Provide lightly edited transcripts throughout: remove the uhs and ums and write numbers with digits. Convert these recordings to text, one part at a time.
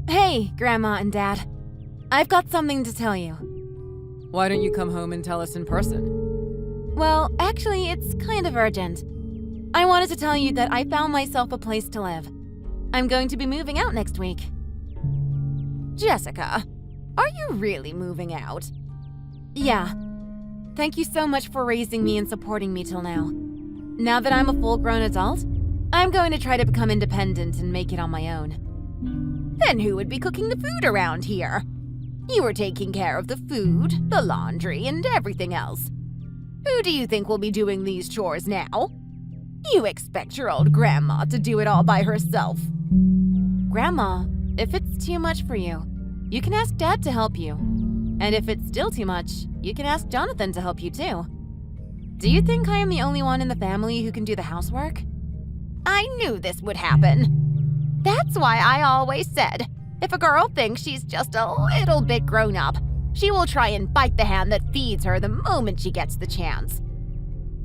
Hey, Grandma and Dad. I've got something to tell you. Why don't you come home and tell us in person? Well, actually, it's kind of urgent. I wanted to tell you that I found myself a place to live. I'm going to be moving out next week. Jessica, are you really moving out? Yeah. Thank you so much for raising me and supporting me till now. Now that I'm a full-grown adult, I'm going to try to become independent and make it on my own. Then who would be cooking the food around here? You were taking care of the food, the laundry, and everything else. Who do you think will be doing these chores now? You expect your old grandma to do it all by herself. Grandma, if it's too much for you, you can ask Dad to help you. And if it's still too much, you can ask Jonathan to help you too. Do you think I am the only one in the family who can do the housework? I knew this would happen. That's why I always said, if a girl thinks she's just a little bit grown up, she will try and bite the hand that feeds her the moment she gets the chance.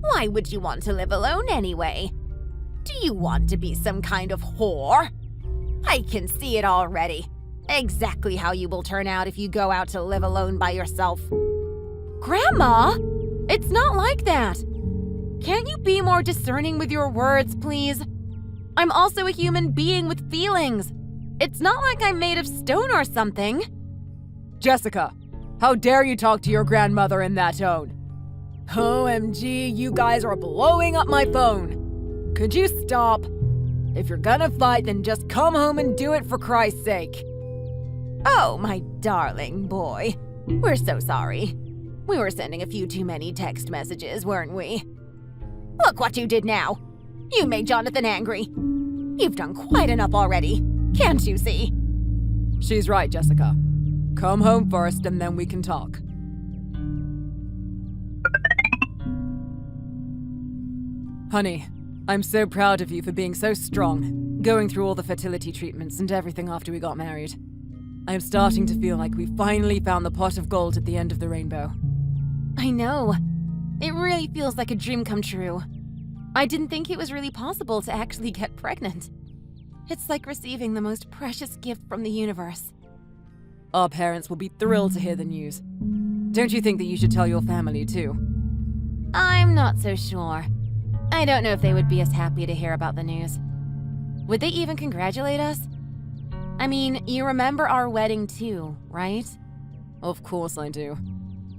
Why would you want to live alone anyway? Do you want to be some kind of whore? I can see it already. Exactly how you will turn out if you go out to live alone by yourself. Grandma! It's not like that! Can't you be more discerning with your words, please? I'm also a human being with feelings. It's not like I'm made of stone or something. Jessica, how dare you talk to your grandmother in that tone? OMG, you guys are blowing up my phone. Could you stop? If you're gonna fight, then just come home and do it for Christ's sake. Oh, my darling boy. We're so sorry. We were sending a few too many text messages, weren't we? Look what you did now. You made Jonathan angry. You've done quite enough already. Can't you see? She's right, Jessica. Come home first and then we can talk. Honey, I'm so proud of you for being so strong, going through all the fertility treatments and everything after we got married. I'm starting to feel like we finally found the pot of gold at the end of the rainbow. I know. It really feels like a dream come true. I didn't think it was really possible to actually get pregnant. It's like receiving the most precious gift from the universe. Our parents will be thrilled to hear the news. Don't you think that you should tell your family too? I'm not so sure. I don't know if they would be as happy to hear about the news. Would they even congratulate us? I mean, you remember our wedding too, right? Of course I do.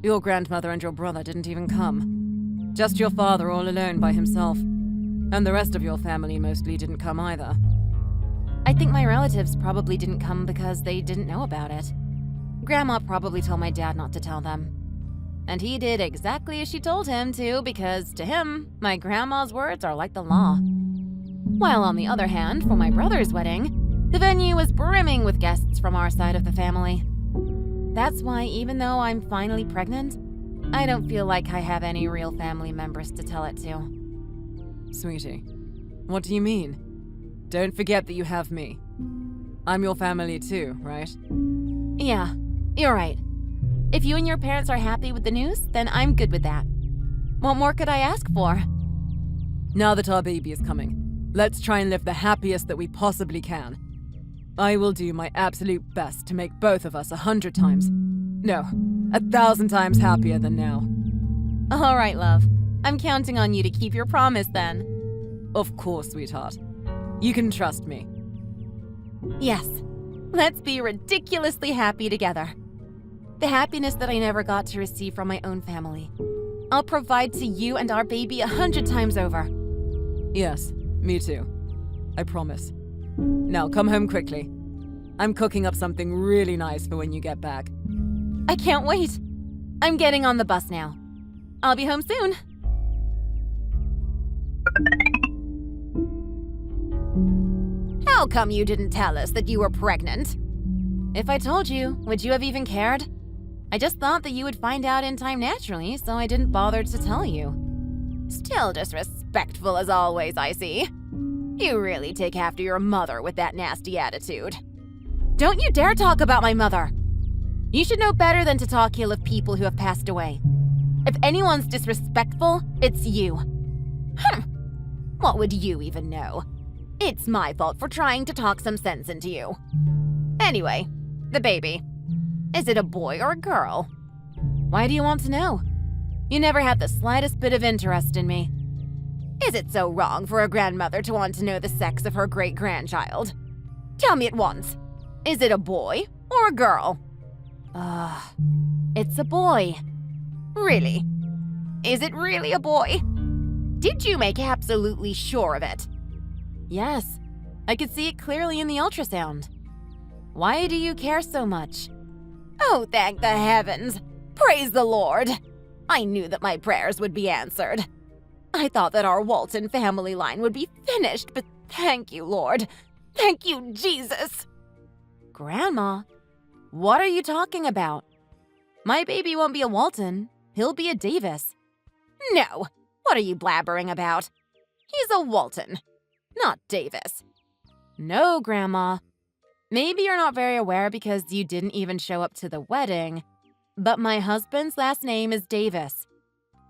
Your grandmother and your brother didn't even come. Just your father all alone by himself. And the rest of your family mostly didn't come either. I think my relatives probably didn't come because they didn't know about it. Grandma probably told my dad not to tell them. And he did exactly as she told him to because, to him, my grandma's words are like the law. While on the other hand, for my brother's wedding, the venue was brimming with guests from our side of the family. That's why even though I'm finally pregnant, I don't feel like I have any real family members to tell it to. Sweetie, what do you mean? Don't forget that you have me. I'm your family too, right? Yeah, you're right. If you and your parents are happy with the news, then I'm good with that. What more could I ask for? Now that our baby is coming, let's try and live the happiest that we possibly can. I will do my absolute best to make both of us 100 times, no, 1,000 times happier than now. All right, love. I'm counting on you to keep your promise then. Of course, sweetheart. You can trust me. Yes. Let's be ridiculously happy together. The happiness that I never got to receive from my own family. I'll provide to you and our baby 100 times over. Yes, me too. I promise. Now come home quickly. I'm cooking up something really nice for when you get back. I can't wait. I'm getting on the bus now. I'll be home soon. How come you didn't tell us that you were pregnant? If I told you, would you have even cared? I just thought that you would find out in time naturally, so I didn't bother to tell you. Still disrespectful as always, I see. You really take after your mother with that nasty attitude. Don't you dare talk about my mother! You should know better than to talk ill of people who have passed away. If anyone's disrespectful, it's you. What would you even know? It's my fault for trying to talk some sense into you. Anyway, the baby. Is it a boy or a girl? Why do you want to know? You never had the slightest bit of interest in me. Is it so wrong for a grandmother to want to know the sex of her great-grandchild? Tell me at once. Is it a boy or a girl? It's a boy. Really? Is it really a boy? Did you make absolutely sure of it? Yes, I could see it clearly in the ultrasound. Why do you care so much? Oh, thank the heavens! Praise the Lord! I knew that my prayers would be answered. I thought that our Walton family line would be finished, but thank you, Lord. Thank you, Jesus! Grandma, what are you talking about? My baby won't be a Walton. He'll be a Davis. No! What are you blabbering about? He's a Walton, not Davis. No, Grandma. Maybe you're not very aware because you didn't even show up to the wedding, but my husband's last name is Davis.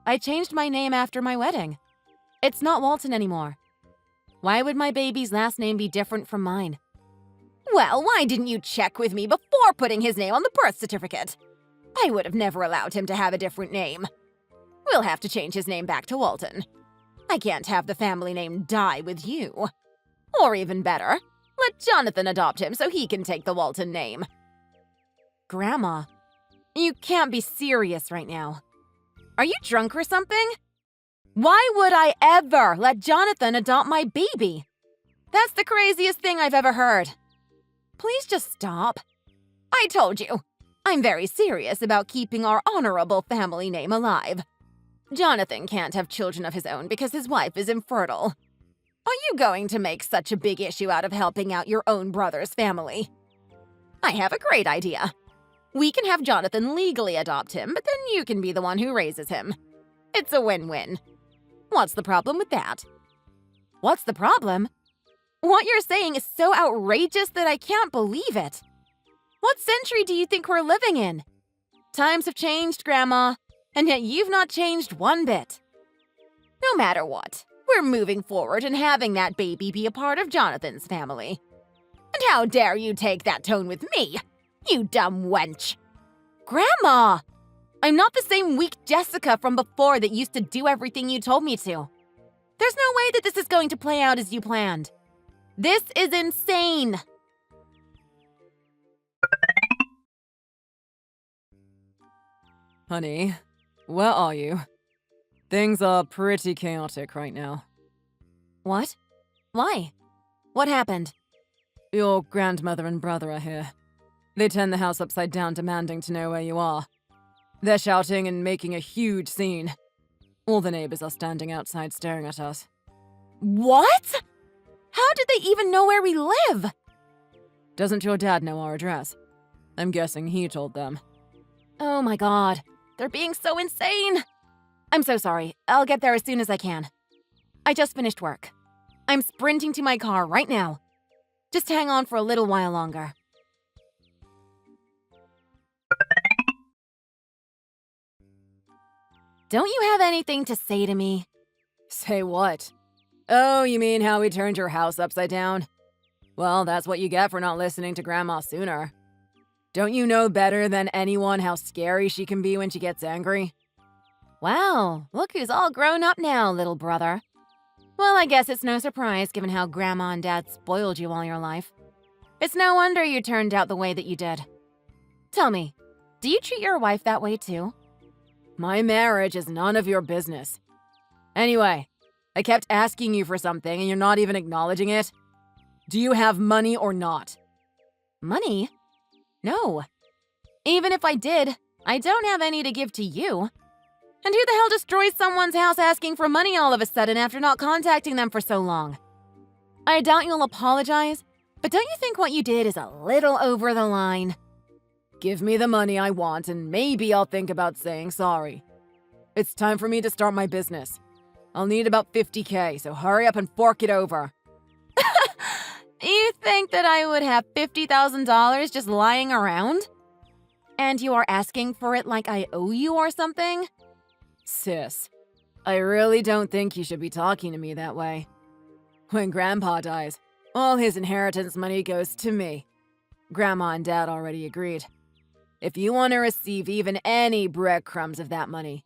I changed my name after my wedding. It's not Walton anymore. Why would my baby's last name be different from mine? Well, why didn't you check with me before putting his name on the birth certificate? I would have never allowed him to have a different name. We'll have to change his name back to Walton. I can't have the family name die with you. Or even better, let Jonathan adopt him so he can take the Walton name. Grandma, you can't be serious right now. Are you drunk or something? Why would I ever let Jonathan adopt my baby? That's the craziest thing I've ever heard. Please just stop. I told you, I'm very serious about keeping our honorable family name alive. Jonathan can't have children of his own because his wife is infertile. Are you going to make such a big issue out of helping out your own brother's family? I have a great idea. We can have Jonathan legally adopt him, but then you can be the one who raises him. It's a win-win. What's the problem with that? What's the problem? What you're saying is so outrageous that I can't believe it. What century do you think we're living in? Times have changed, Grandma, and yet you've not changed one bit. No matter what, we're moving forward and having that baby be a part of Jonathan's family. And how dare you take that tone with me, you dumb wench? Grandma! I'm not the same weak Jessica from before that used to do everything you told me to. There's no way that this is going to play out as you planned. This is insane! Honey, where are you? Things are pretty chaotic right now. What? Why? What happened? Your grandmother and brother are here. They turned the house upside down demanding to know where you are. They're shouting and making a huge scene. All the neighbors are standing outside staring at us. What? How did they even know where we live? Doesn't your dad know our address? I'm guessing he told them. Oh my god, they're being so insane! I'm so sorry. I'll get there as soon as I can. I just finished work. I'm sprinting to my car right now. Just hang on for a little while longer. Don't you have anything to say to me? Say what? Oh, you mean how we turned your house upside down? Well, that's what you get for not listening to Grandma sooner. Don't you know better than anyone how scary she can be when she gets angry? Wow, look who's all grown up now, little brother. Well, I guess it's no surprise given how Grandma and Dad spoiled you all your life. It's no wonder you turned out the way that you did. Tell me, do you treat your wife that way too? My marriage is none of your business. Anyway, I kept asking you for something and you're not even acknowledging it. Do you have money or not? Money? No. Even if I did, I don't have any to give to you. And who the hell destroys someone's house asking for money all of a sudden after not contacting them for so long? I doubt you'll apologize, but don't you think what you did is a little over the line? Give me the money I want and maybe I'll think about saying sorry. It's time for me to start my business. I'll need about $50K, so hurry up and fork it over. You think that I would have $50,000 just lying around? And you are asking for it like I owe you or something? Sis, I really don't think you should be talking to me that way. When Grandpa dies, all his inheritance money goes to me. Grandma and Dad already agreed. If you want to receive even any breadcrumbs of that money,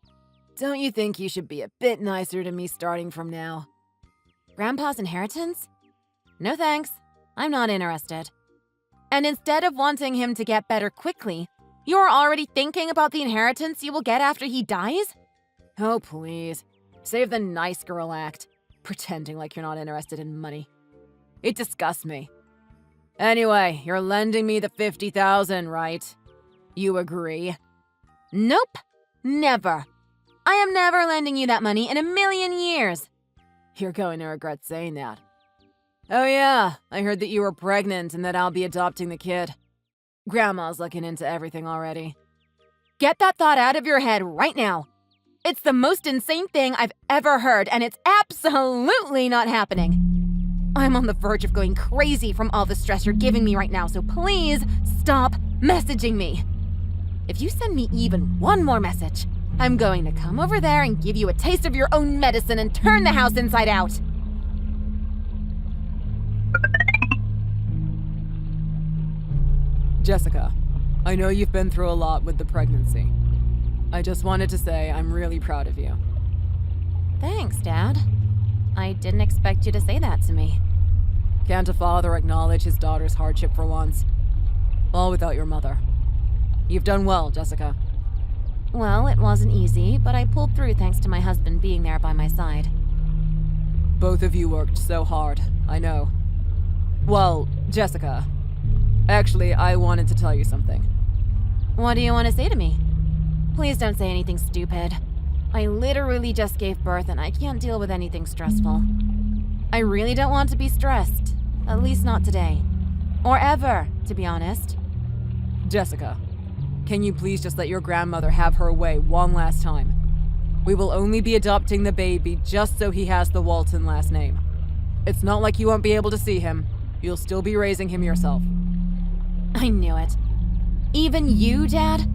don't you think you should be a bit nicer to me starting from now? Grandpa's inheritance? No thanks. I'm not interested. And instead of wanting him to get better quickly, you're already thinking about the inheritance you will get after he dies? Oh, please. Save the nice girl act, pretending like you're not interested in money. It disgusts me. Anyway, you're lending me the $50,000, right? You agree? Nope. Never. I am never lending you that money in a million years. You're going to regret saying that. Oh yeah, I heard that you were pregnant and that I'll be adopting the kid. Grandma's looking into everything already. Get that thought out of your head right now. It's the most insane thing I've ever heard, and it's absolutely not happening. I'm on the verge of going crazy from all the stress you're giving me right now, so please stop messaging me. If you send me even one more message, I'm going to come over there and give you a taste of your own medicine and turn the house inside out. Jessica, I know you've been through a lot with the pregnancy. I just wanted to say I'm really proud of you. Thanks, Dad. I didn't expect you to say that to me. Can't a father acknowledge his daughter's hardship for once? All without your mother. You've done well, Jessica. Well, it wasn't easy, but I pulled through thanks to my husband being there by my side. Both of you worked so hard, I know. Well, Jessica, actually, I wanted to tell you something. What do you want to say to me? Please don't say anything stupid. I literally just gave birth and I can't deal with anything stressful. I really don't want to be stressed. At least not today. Or ever, to be honest. Jessica, can you please just let your grandmother have her way one last time? We will only be adopting the baby just so he has the Walton last name. It's not like you won't be able to see him. You'll still be raising him yourself. I knew it. Even you, Dad?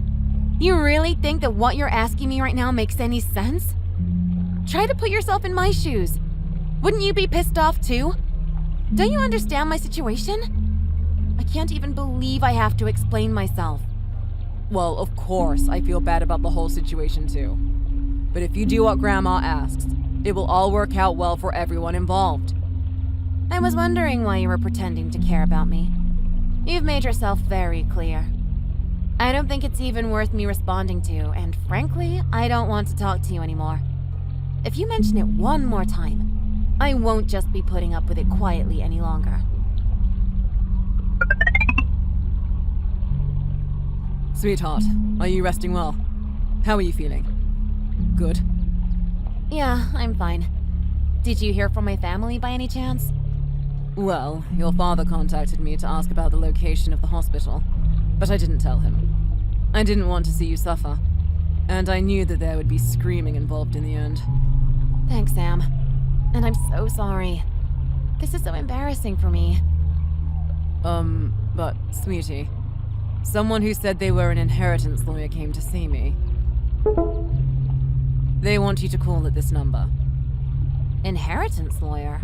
You really think that what you're asking me right now makes any sense? Try to put yourself in my shoes. Wouldn't you be pissed off too? Don't you understand my situation? I can't even believe I have to explain myself. Well, of course, I feel bad about the whole situation too. But if you do what Grandma asks, it will all work out well for everyone involved. I was wondering why you were pretending to care about me. You've made yourself very clear. I don't think it's even worth me responding to, and frankly, I don't want to talk to you anymore. If you mention it one more time, I won't just be putting up with it quietly any longer. Sweetheart, are you resting well? How are you feeling? Good? Yeah, I'm fine. Did you hear from my family by any chance? Well, your father contacted me to ask about the location of the hospital, but I didn't tell him. I didn't want to see you suffer, and I knew that there would be screaming involved in the end. Thanks, Sam. And I'm so sorry. This is so embarrassing for me. But, sweetie, someone who said they were an inheritance lawyer came to see me. They want you to call at this number. Inheritance lawyer?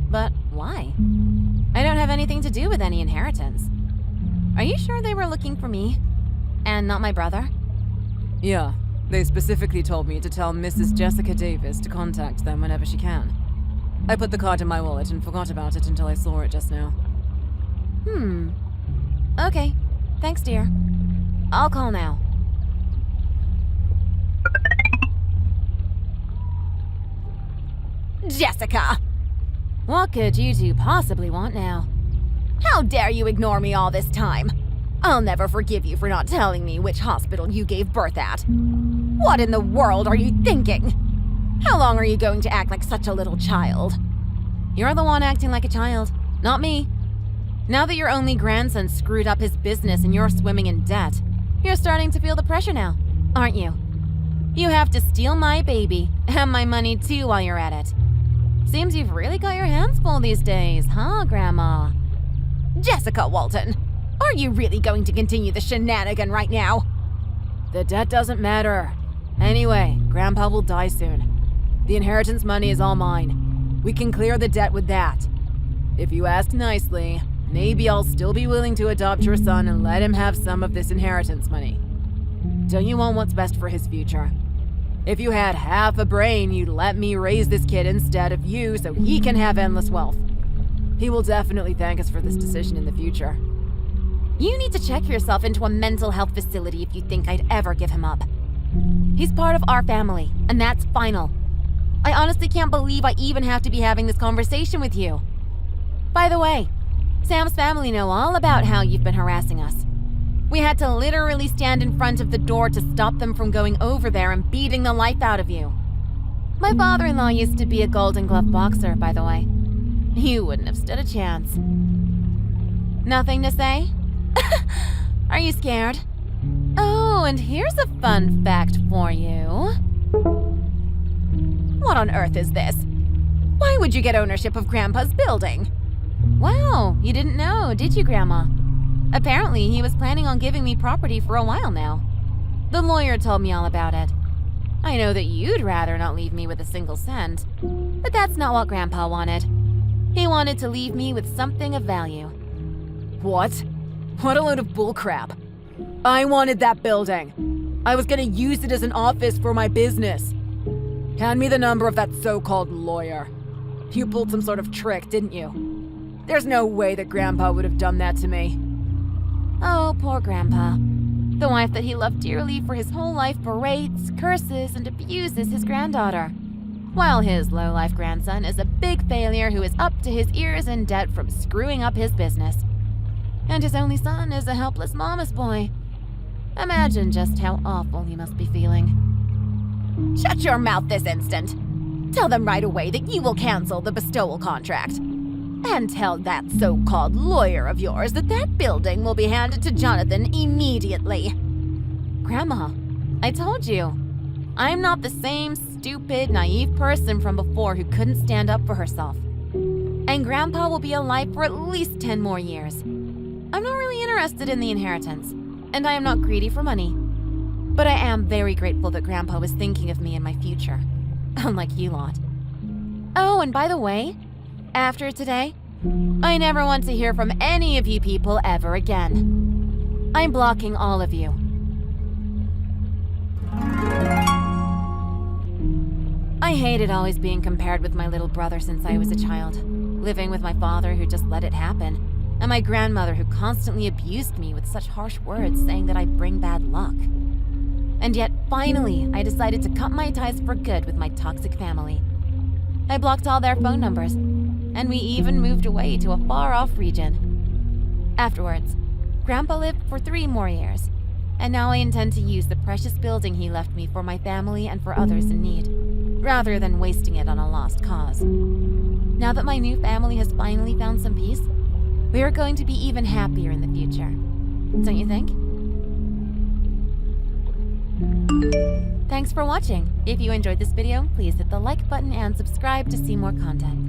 But why? I don't have anything to do with any inheritance. Are you sure they were looking for me? And not my brother? Yeah, they specifically told me to tell Mrs. Jessica Davis to contact them whenever she can. I put the card in my wallet and forgot about it until I saw it just now. Okay. Thanks, dear. I'll call now. Jessica! What could you two possibly want now? How dare you ignore me all this time? I'll never forgive you for not telling me which hospital you gave birth at. What in the world are you thinking? How long are you going to act like such a little child? You're the one acting like a child, not me. Now that your only grandson screwed up his business and you're swimming in debt, you're starting to feel the pressure now, aren't you? You have to steal my baby and my money too while you're at it. Seems you've really got your hands full these days, huh, Grandma? Jessica Walton, are you really going to continue the shenanigan right now? The debt doesn't matter. Anyway, Grandpa will die soon. The inheritance money is all mine. We can clear the debt with that. If you ask nicely, maybe I'll still be willing to adopt your son and let him have some of this inheritance money. Don't you want what's best for his future? If you had half a brain, you'd let me raise this kid instead of you so he can have endless wealth. He will definitely thank us for this decision in the future. You need to check yourself into a mental health facility if you think I'd ever give him up. He's part of our family, and that's final. I honestly can't believe I even have to be having this conversation with you. By the way, Sam's family know all about how you've been harassing us. We had to literally stand in front of the door to stop them from going over there and beating the life out of you. My father-in-law used to be a Golden Glove boxer, by the way. You wouldn't have stood a chance. Nothing to say? Are you scared? Oh, and here's a fun fact for you. What on earth is this? Why would you get ownership of Grandpa's building? Wow, you didn't know, did you, Grandma? Apparently, he was planning on giving me property for a while now. The lawyer told me all about it. I know that you'd rather not leave me with a single cent, but that's not what Grandpa wanted. He wanted to leave me with something of value. What? What a load of bullcrap. I wanted that building. I was gonna use it as an office for my business. Hand me the number of that so-called lawyer. You pulled some sort of trick, didn't you? There's no way that Grandpa would have done that to me. Oh, poor Grandpa. The wife that he loved dearly for his whole life berates, curses, and abuses his granddaughter, while his low-life grandson is a big failure who is up to his ears in debt from screwing up his business. And his only son is a helpless mama's boy. Imagine just how awful he must be feeling. Shut your mouth this instant. Tell them right away that you will cancel the bestowal contract. And tell that so-called lawyer of yours that that building will be handed to Jonathan immediately. Grandma, I told you. I'm not the same stupid, naive person from before who couldn't stand up for herself. And Grandpa will be alive for at least 10 more years. I'm not really interested in the inheritance, and I am not greedy for money. But I am very grateful that Grandpa was thinking of me and my future, unlike you lot. Oh, and by the way, after today, I never want to hear from any of you people ever again. I'm blocking all of you. I hated always being compared with my little brother since I was a child, living with my father who just let it happen, and my grandmother who constantly abused me with such harsh words saying that I bring bad luck. And yet, finally, I decided to cut my ties for good with my toxic family. I blocked all their phone numbers, and we even moved away to a far-off region. Afterwards, Grandpa lived for 3 more years, and now I intend to use the precious building he left me for my family and for others in need, rather than wasting it on a lost cause. Now that my new family has finally found some peace, we are going to be even happier in the future. Don't you think? Thanks for watching. If you enjoyed this video, please hit the like button and subscribe to see more content.